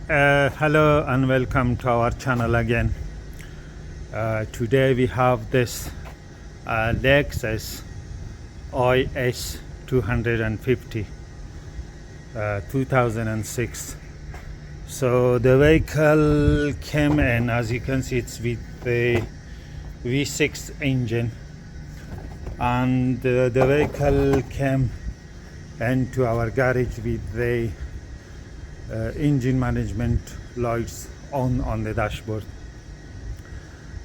Hello and welcome to our channel again. Today we have this Lexus IS250 2006. So the vehicle came in, as you can see, it's with the V6 engine, and the vehicle came into our garage with the engine management lights on the dashboard.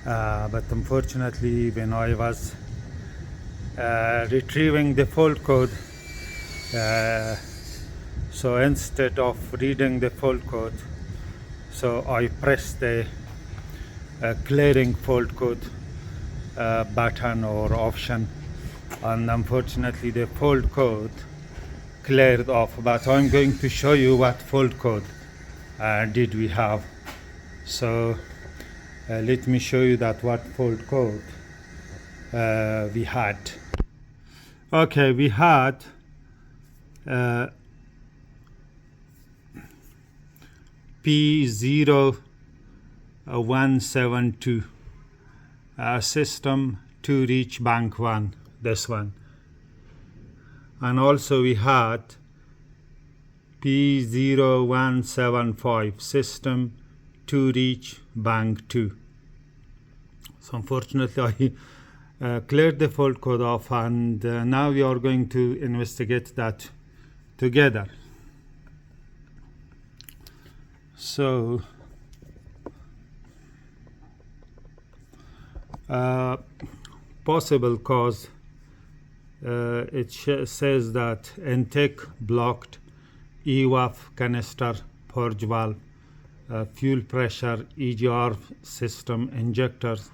But unfortunately, when I was retrieving the fault code, so instead of reading the fault code, so I pressed the clearing fault code button or option, and unfortunately the fault code cleared off. But I'm going to show you what fault code did we have. So let me show you that what fault code we had. Okay, we had P0172 system to reach bank 1, this one. And also we had P0175 system to reach bank 2. So unfortunately I cleared the fault code off, and now we are going to investigate that together. So possible cause, it says that intake blocked, EWAF canister purge valve, fuel pressure, EGR system, injectors,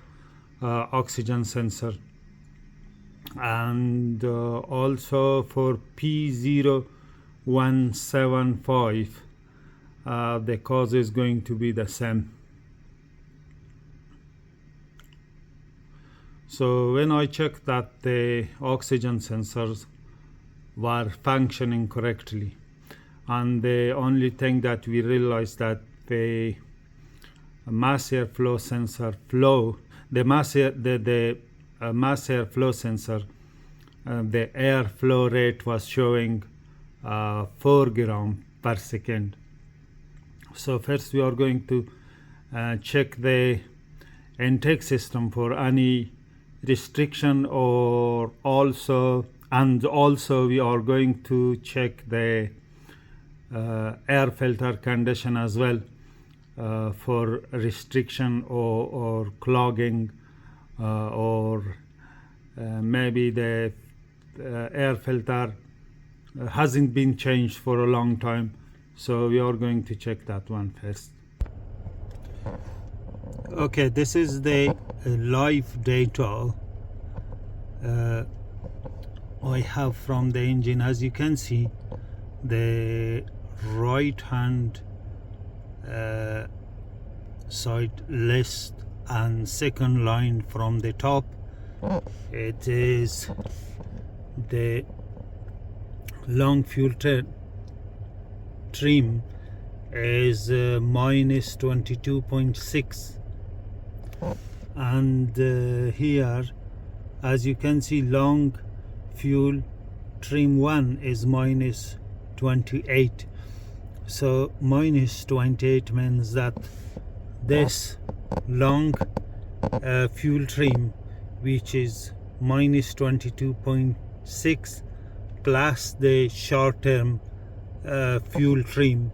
oxygen sensor. And also for P0175 the cause is going to be the same. So when I checked that the oxygen sensors were functioning correctly, and the only thing that we realized that the mass airflow sensor mass airflow sensor, the airflow rate was showing 4 grams per second. So first we are going to check the intake system for any restriction, or also we are going to check the air filter condition as well for restriction or clogging, or maybe the air filter hasn't been changed for a long time. So we are going to check that one first. Okay, this is the live data I have from the engine. As you can see, the right hand side list and second line from the top, it is the long fuel trim is minus 22.6, and here, as you can see, long fuel trim 1 is minus 28. So minus 28 means that this long fuel trim, which is minus 22.6, plus the short term fuel trim,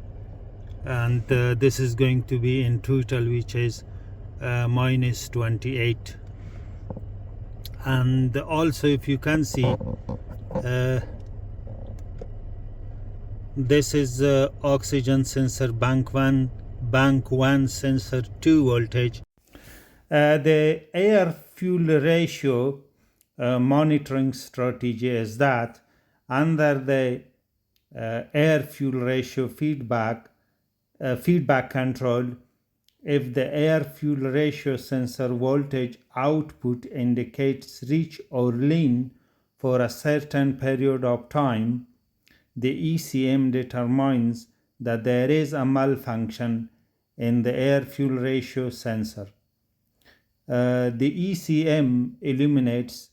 and this is going to be in total, which is minus 28. And also, if you can see, this is oxygen sensor bank 1 sensor 2 voltage. The air fuel ratio monitoring strategy is that under the air fuel ratio feedback control, if the air fuel ratio sensor voltage output indicates rich or lean for a certain period of time, the ECM determines that there is a malfunction in the air-fuel ratio sensor. The ECM illuminates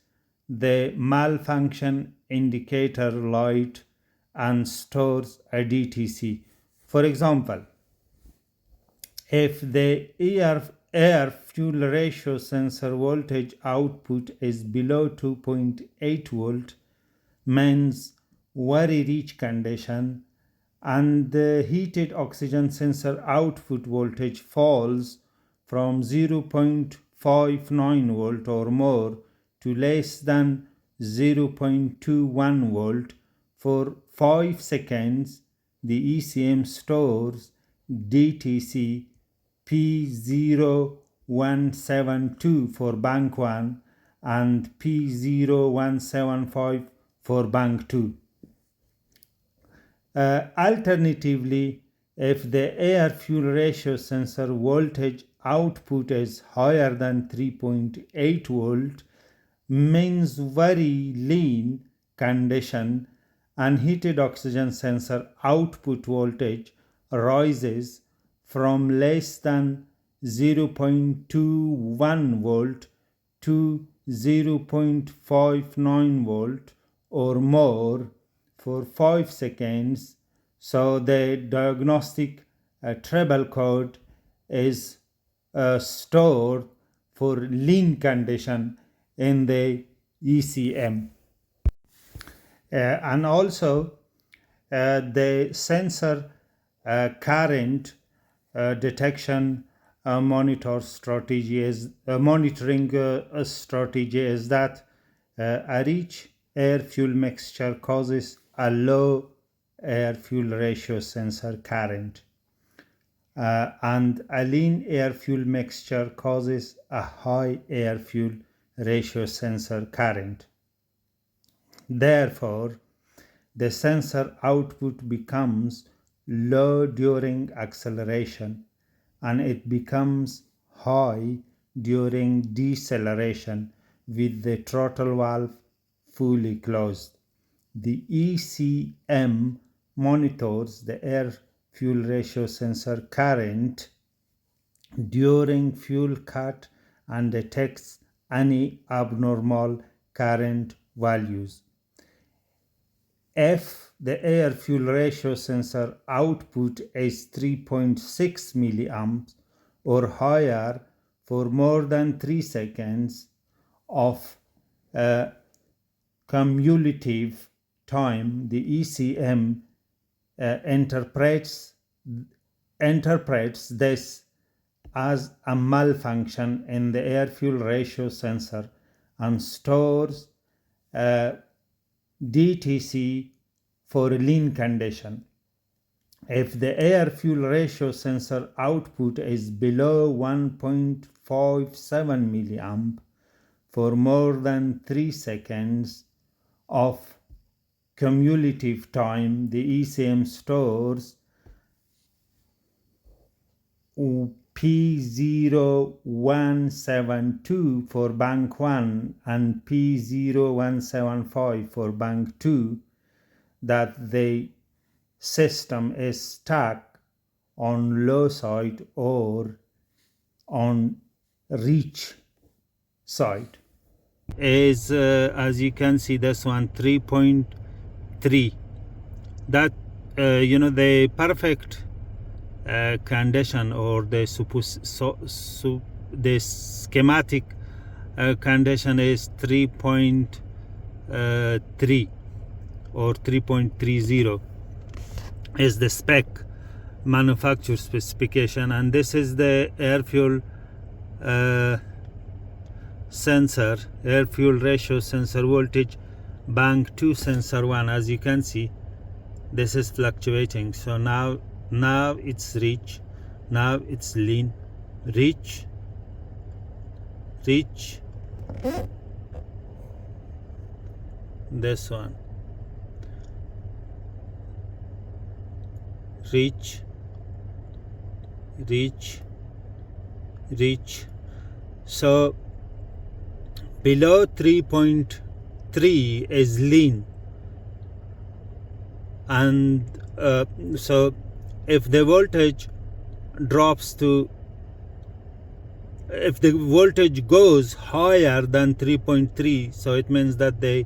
the malfunction indicator light and stores a DTC. For example, if the air-fuel ratio sensor voltage output is below 2.8 volt, means very rich condition, and the heated oxygen sensor output voltage falls from 0.59 volt or more to less than 0.21 volt for 5 seconds, the ECM stores DTC P0172 for bank 1 and P0175 for bank 2. Alternatively, if the air-fuel ratio sensor voltage output is higher than 3.8 volt, means very lean condition, and heated oxygen sensor output voltage rises from less than 0.21 volt to 0.59 volt or more for 5 seconds, so the diagnostic treble code is stored for lean condition in the ECM. And also the sensor current detection monitoring strategy is that a rich air-fuel mixture causes a low air-fuel ratio sensor current, and a lean air-fuel mixture causes a high air-fuel ratio sensor current. Therefore, the sensor output becomes low during acceleration and it becomes high during deceleration with the throttle valve fully closed. The ECM monitors the air-fuel ratio sensor current during fuel cut and detects any abnormal current values. If the air-fuel ratio sensor output is 3.6 milliamps or higher for more than 3 seconds of cumulative time, the ECM interprets this as a malfunction in the air-fuel ratio sensor and stores DTC for a lean condition. If the air-fuel ratio sensor output is below 1.57 milliamp for more than 3 seconds of cumulative time, the ECM stores P0172 for bank 1 and P0175 for bank 2 that the system is stuck on low side or on reach side. Is as you can see, this one 3.3. That the perfect condition or the the schematic condition is 3.3 or 3.30 is the spec manufacturer specification, and this is the air fuel sensor, air fuel ratio sensor voltage bank 2 sensor 1. As you can see, this is fluctuating. So now it's reach, now it's lean, reach, this one, reach. So below 3.3 is lean, and so if the voltage drops to, if the voltage goes higher than 3.3, so it means that the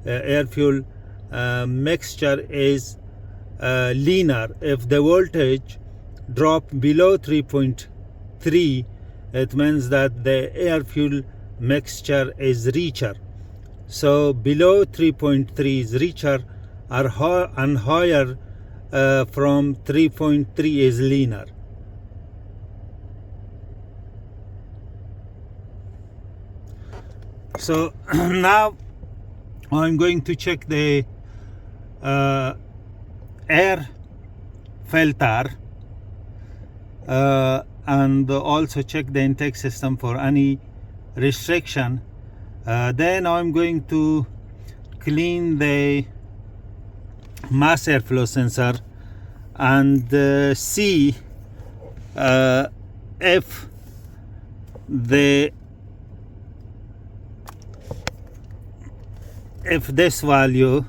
air fuel mixture is linear. If the voltage drop below 3.3, it means that the air fuel mixture is richer. So below 3.3 is richer, and higher from 3.3 is linear. So now I'm going to check the air filter and also check the intake system for any restriction. Then I'm going to clean the mass airflow sensor and see if this value,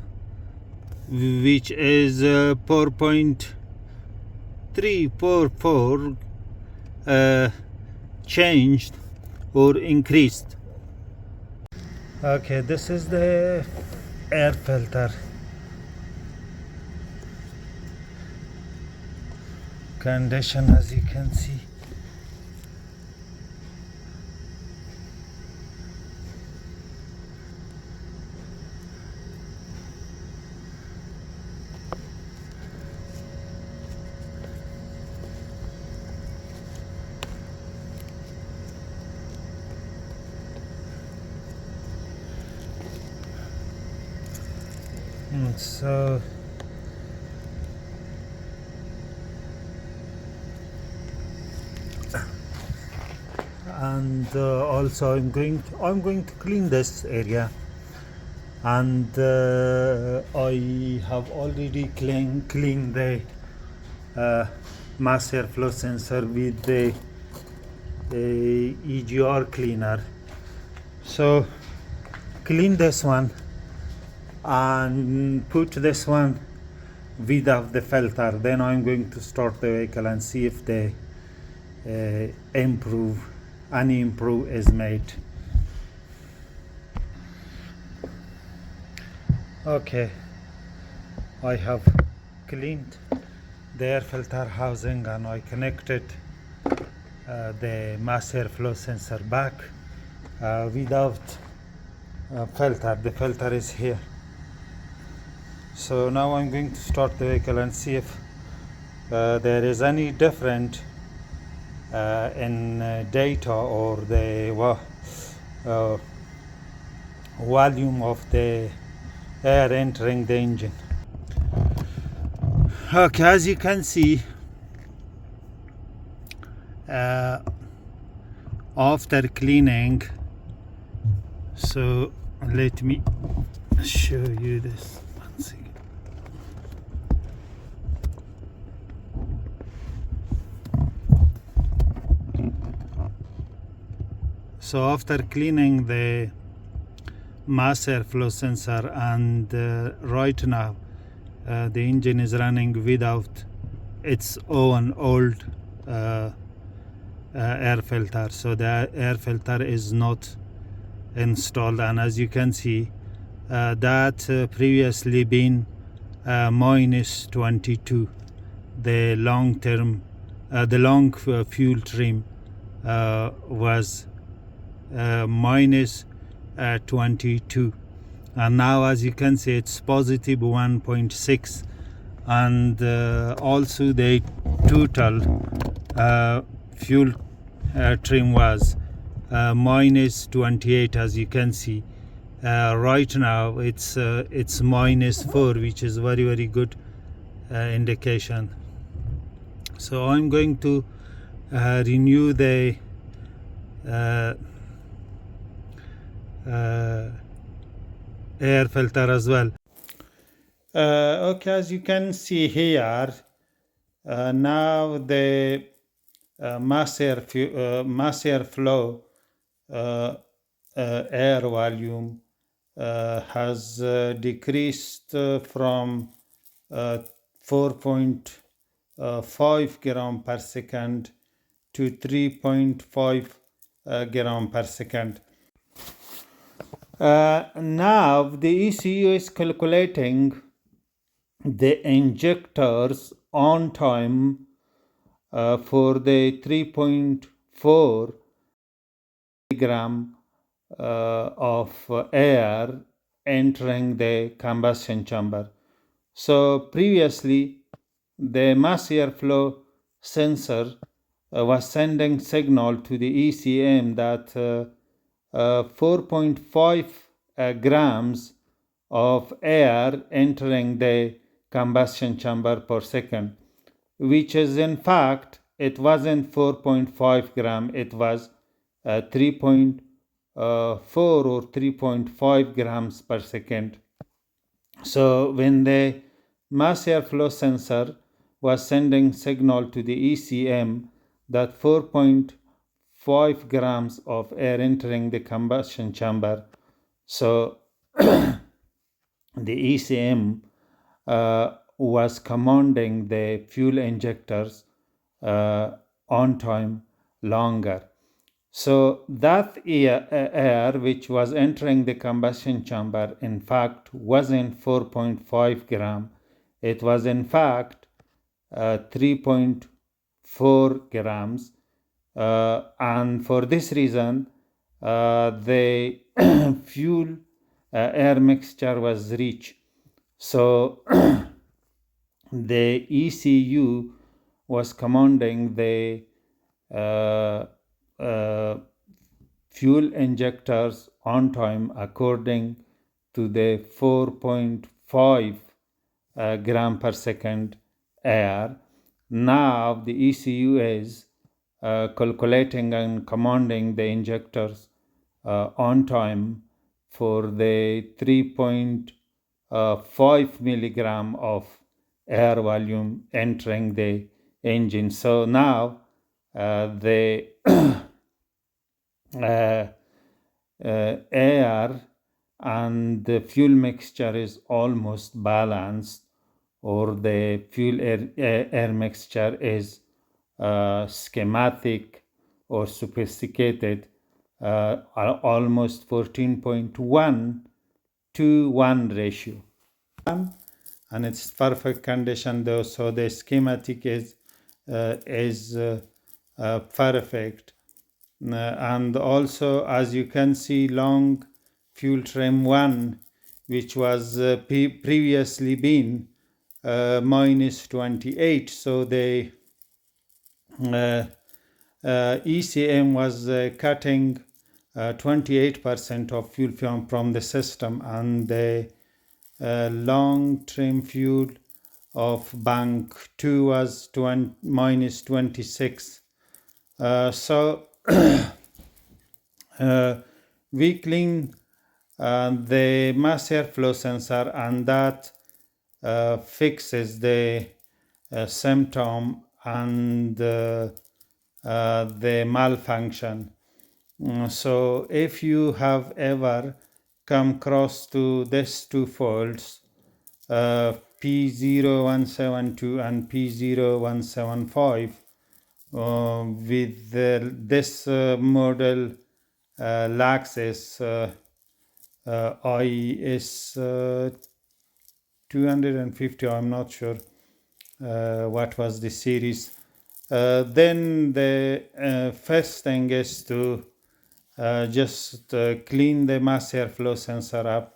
which is 4.344, changed or increased. Okay, this is the air filter condition, as you can see. So and also I'm going to clean this area, and I have already cleaned the mass airflow sensor with the EGR cleaner. So clean this one and put this one without the filter. Then I'm going to start the vehicle and see if the any improve is made. Okay, I have cleaned the air filter housing and I connected the mass airflow sensor back without filter. The filter is here. So now I'm going to start the vehicle and see if there is any different in data or the volume of the air entering the engine. Okay, as you can see, after cleaning, so let me show you this one second. So after cleaning the mass airflow sensor, and right now the engine is running without its own old air filter. So the air filter is not installed, and as you can see that previously been minus 22. The long term, the long fuel trim was minus 22, and now as you can see it's positive 1.6, and also the total fuel trim was minus 28. As you can see right now it's minus 4, which is very good indication. So I'm going to renew the air filter as well. Okay, as you can see here, now the mass airflow air volume has decreased from 4.3 5 gram per second to 3.5 gram per second. Now the ECU is calculating the injectors on time for the 3.4 gram of air entering the combustion chamber. So previously the mass airflow sensor was sending signal to the ECM that 4.5 grams of air entering the combustion chamber per second, which is in fact, it wasn't 4.5 gram, it was 3.4 or 3.5 grams per second. So when the mass airflow sensor was sending signal to the ECM that 4.5 grams of air entering the combustion chamber, so the ECM was commanding the fuel injectors on time longer. So that air which was entering the combustion chamber in fact wasn't 4.5 gram. It was in fact 3.4 grams. And for this reason, the fuel air mixture was rich. So the ECU was commanding the fuel injectors on time according to the 4.5 gram per second air. Now the ECU is calculating and commanding the injectors on time for the 3.5 milligram of air volume entering the engine. So now the air and the fuel mixture is almost balanced, or the fuel air mixture is schematic or sophisticated, almost 14.1 to 1 ratio. And it's perfect condition though, so the schematic is perfect. And also, as you can see, long fuel trim 1, which was previously been minus 28, so the ECM was cutting 28% of fuel from the system, and the long trim fuel of bank 2 was minus 26. So we clean the mass airflow sensor, and that fixes the symptom and the malfunction. So if you have ever come across to these two faults, P0172 and P0175, with this model Lexus IS250, I'm not sure what was the series. Then the first thing is to just clean the mass airflow sensor up,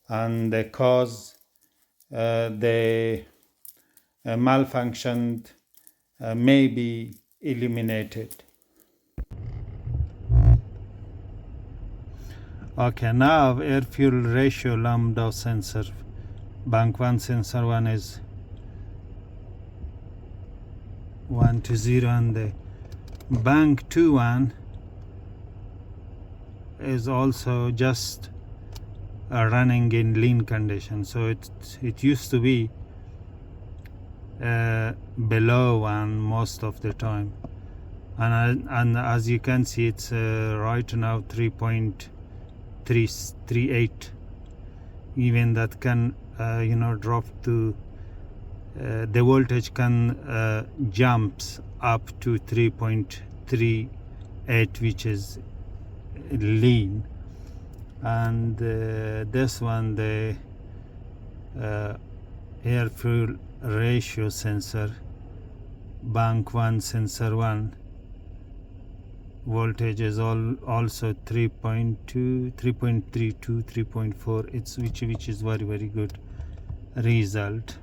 and cause the malfunction may be eliminated. Okay, now air fuel ratio lambda sensor, bank 1 sensor 1 is 1 to 0, and the bank 2 1 is also just running in lean condition. So it used to be below 1 most of the time, and as you can see, it's right now 3.338. Even that can drop to the voltage can jumps up to 3.38, which is lean. And this one, the air fuel ratio sensor, bank 1 sensor 1, voltage is also 3.2, 3.32, 3.4. It's which is very good result.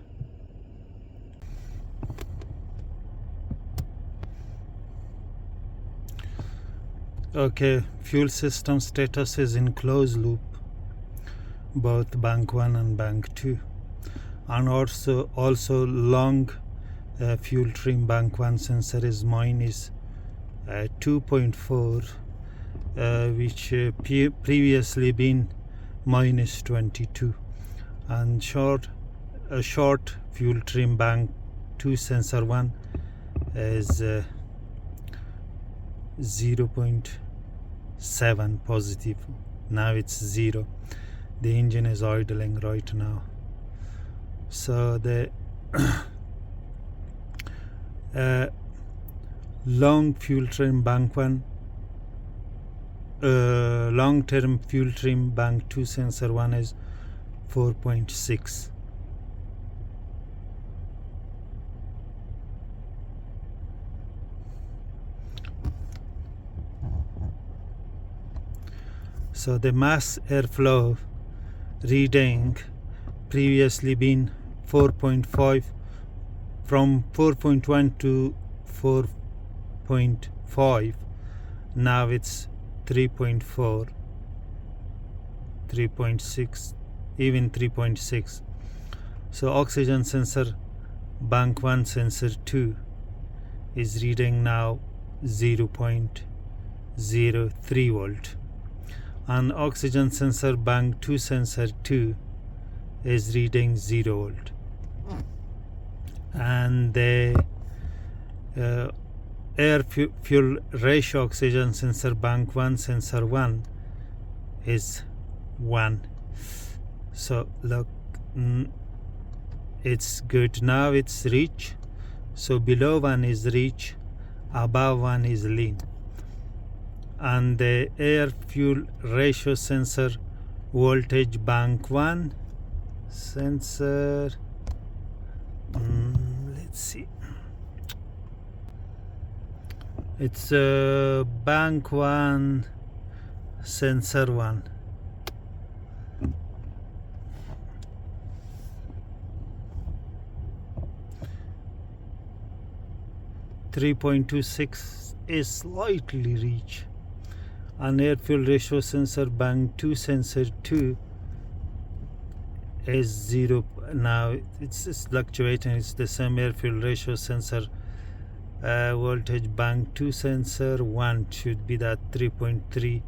Okay, fuel system status is in closed loop, both bank 1 and bank 2, and also long fuel trim bank 1 sensor is minus 2.4, which previously been minus 22, and short fuel trim bank 2 sensor 1 is 0.7 positive. Now it's 0. The engine is idling right now. So the long fuel trim bank 1, long term fuel trim bank 2 sensor 1 is 4.6. So the mass airflow reading previously been 4.5, from 4.1 to 4.5. Now it's 3.4, 3.6, even 3.6. So oxygen sensor bank 1 sensor 2 is reading now 0.03 volt. And oxygen sensor bank 2 sensor 2 is reading 0 volt. And the air fuel ratio oxygen sensor bank 1 sensor 1 is 1. So look, it's good. Now it's rich. So below 1 is rich, above 1 is lean. And the air fuel ratio sensor voltage bank 1 sensor, let's see, it's bank 1 sensor 1, .26 is slightly rich. And air fuel ratio sensor bank 2 sensor 2 is 0. Now it's fluctuating. It's the same air fuel ratio sensor voltage bank 2 sensor 1 should be that 3.33,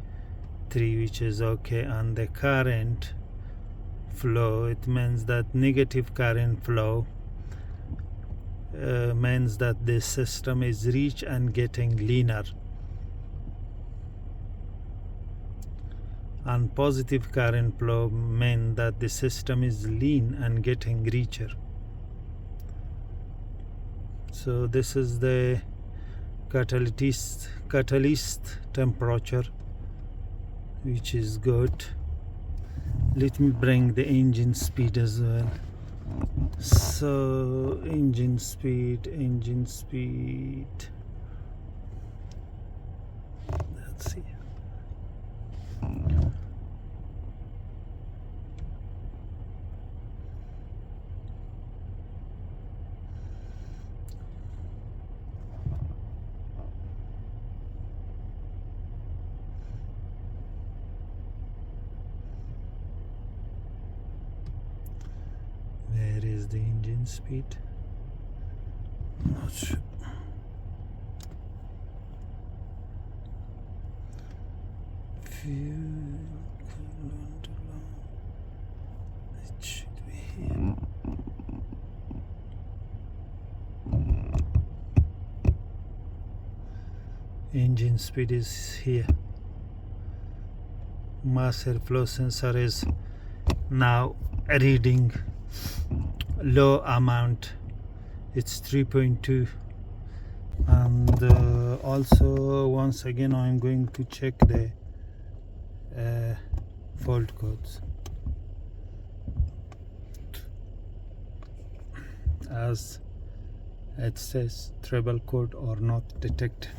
which is okay. And the current flow, it means that negative current flow means that the system is rich and getting leaner. And positive current flow means that the system is lean and getting richer. So this is the catalyst temperature, which is good. Let me bring the engine speed as well. So engine speed, let's see. Where is the engine speed? Not sure. It should be here. Engine speed is here. Mass airflow sensor is now reading low amount it's 3.2. And also once again I'm going to check the fault codes, as it says trouble code or not detected.